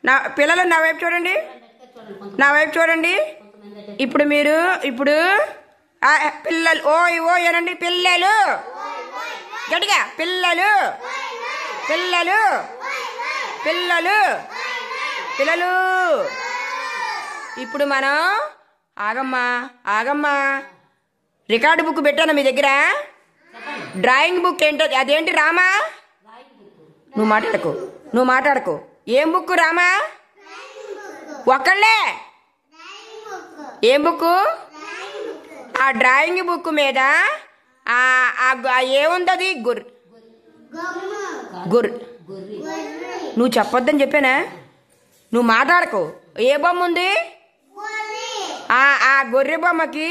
నా పిల్లలు నా వైపు చూడండి, నా వైపు చూడండి. ఇప్పుడు మీరు పిల్లలు ఓయ్ ఓయ్ అనండి. పిల్లలు గట్టిగా, పిల్లలు పిల్లలు పిల్లలు పిల్లలు. ఇప్పుడు మనం ఆగమ్మా రికార్డు బుక్ పెట్టాను మీ దగ్గర. డ్రాయింగ్ బుక్ ఏంటో అదేంటి రామా? నువ్వు మాట్లాడకు. ఏం బుక్ రామా? ఒక్కళ్ళే ఏం బుక్? ఆ డ్రాయింగ్ బుక్ మీద ఏముంది? గుర్ర. నువ్వు చెప్పొద్దని చెప్పానా? నువ్వు మాట్లాడకు. ఏ బొమ్మ ఉంది? ఆ గొర్రె బొమ్మకి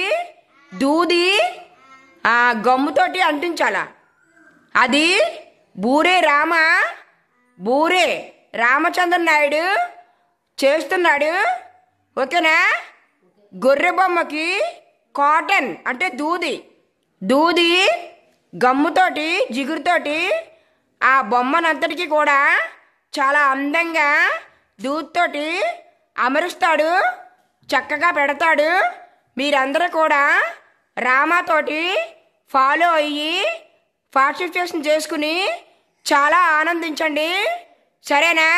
దూది గమ్ముతోటి అంటించాల. అది బూరే రామచంద్ర నాయుడు చేస్తున్నాడు. ఓకేనా? గొర్రె బొమ్మకి కాటన్ అంటే దూది గమ్ముతోటి జిగురుతోటి ఆ బొమ్మనంతటికి కూడా చాలా అందంగా దూదితోటి అమరుస్తాడు, చక్కగా పెడతాడు. మీరందరూ కూడా రామాతోటి ఫాలో అయ్యి పార్టిసిపేషన్ చేసుకుని చాలా ఆనందించండి. సరేనా?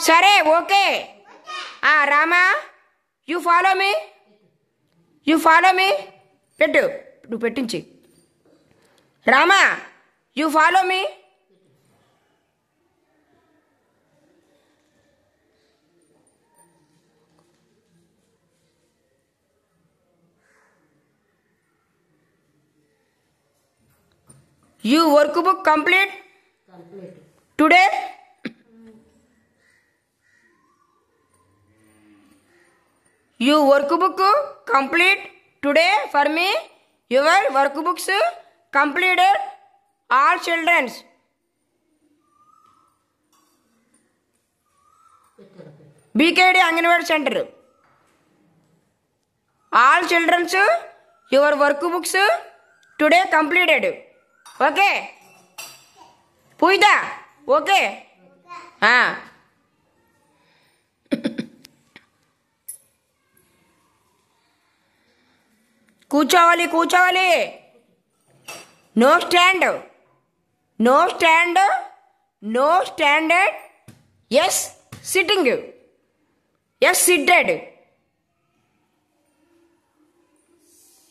సరే okay. Rama you follow me పెట్టు, నువ్వు పెట్టించి. Rama you follow me. Your workbook complete today. Your workbook complete today for me. Your workbooks completed. All children. BKD Anganwadi Center. All children, your workbooks today completed. Okay పూయిదా? Okay. కూర్చోవాలి. No standard. Yes sitting. Yes sitted.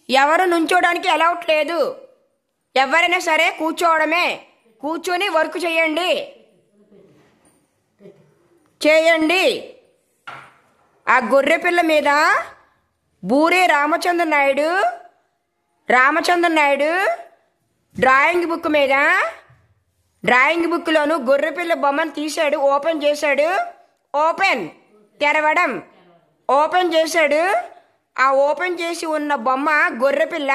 ఎవరు నుంచోడానికి allot లేదు. ఎవరైనా సరే కూర్చోవడమే. కూర్చొని work చేయండి. ఆ గొర్రె పిల్ల మీద బూరే రామచంద్ర నాయుడు డ్రాయింగ్ బుక్ మీద, డ్రాయింగ్ బుక్లోను గొర్రె పిల్ల బొమ్మను తీశాడు, ఓపెన్ చేశాడు. తెరవడం ఓపెన్ చేశాడు. ఆ ఓపెన్ చేసి ఉన్న బొమ్మ గొర్రెపిల్ల.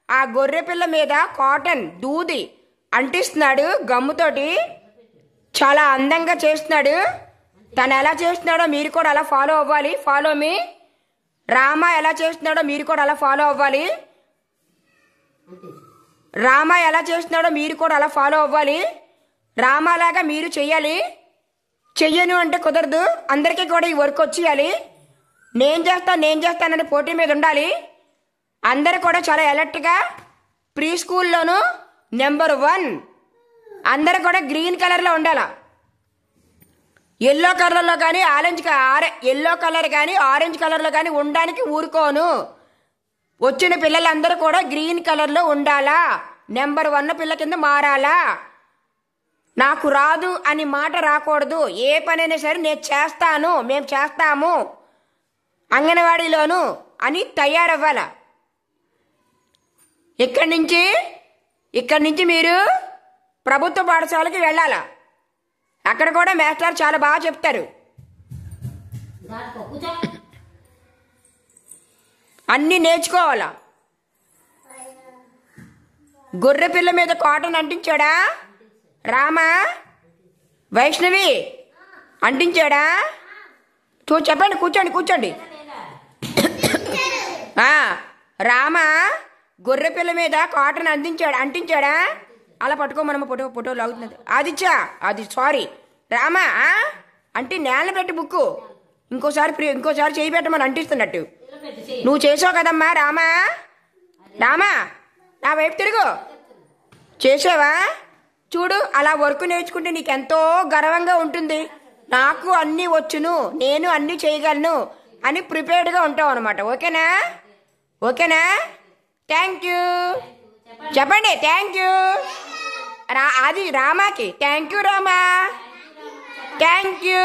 ఆ గొర్రెపిల్ల మీద కాటన్ దూది అంటిస్తున్నాడు గమ్ముతోటి. చాలా అందంగా చేస్తున్నాడు. తను ఎలా చేస్తున్నాడో మీరు కూడా అలా ఫాలో అవ్వాలి. Follow me. రామ ఎలా చేస్తున్నాడో మీరు కూడా అలా ఫాలో అవ్వాలి. రామలాగా మీరు చెయ్యాలి. చెయ్యను అంటే కుదరదు. అందరికీ కూడా ఈ వర్క్ వచ్చేయాలి. నేను చేస్తానని పోటీ మీద ఉండాలి. అందరూ కూడా చాలా అలర్ట్గా ప్రీ స్కూల్లోనూ నెంబర్ 1 అందరూ కూడా గ్రీన్ కలర్లో ఉండాలా. ఎల్లో కలర్లో కానీ ఆరెంజ్ కలర్లో కానీ ఉండడానికి ఊరుకోను. వచ్చిన పిల్లలందరూ కూడా గ్రీన్ కలర్లో ఉండాలా. నెంబర్ 1 పిల్ల కింద మారాలా. నాకు రాదు అని మాట రాకూడదు. ఏ పనైనా సరే నేను చేస్తాను, మేము చేస్తాము అంగన్వాడీలోను అని తయారవ్వాల. ఇక్కడి నుంచి మీరు ప్రభుత్వ పాఠశాలకి వెళ్ళాలా. అక్కడ కూడా మాస్టర్ చాలా బాగా చెప్తారు. అన్నీ నేర్చుకోవాలా. గొర్రె పిల్ల మీద కాటన్ అంటించాడా రామా? వైష్ణవి అంటించాడా? చెప్పండి. కూర్చోండి. రామా గొర్రె పిల్ల మీద కాటన్ అంటించాడా? అలా పట్టుకోమనమ్మ. ఫోటో లాగుతున్నది. అది సారీ రామా అంటే నేల పెట్టి బుక్కు ఇంకోసారి చేయి పెట్టమని అంటిస్తున్నట్టు నువ్వు చేసావు కదమ్మా రామా. రామా నా వైపు తిరుగు. చేసావా? చూడు అలా వర్క్ నేర్చుకుంటే నీకెంతో గర్వంగా ఉంటుంది. నాకు అన్నీ వచ్చును, నేను అన్నీ చేయగలను అని ప్రిపేర్డ్గా ఉంటావు అనమాట. ఓకేనా? ఓకేనా? థ్యాంక్ యూ చెప్పండి. థ్యాంక్ యూ అది రామాకి. Thank you Rama. Thank you.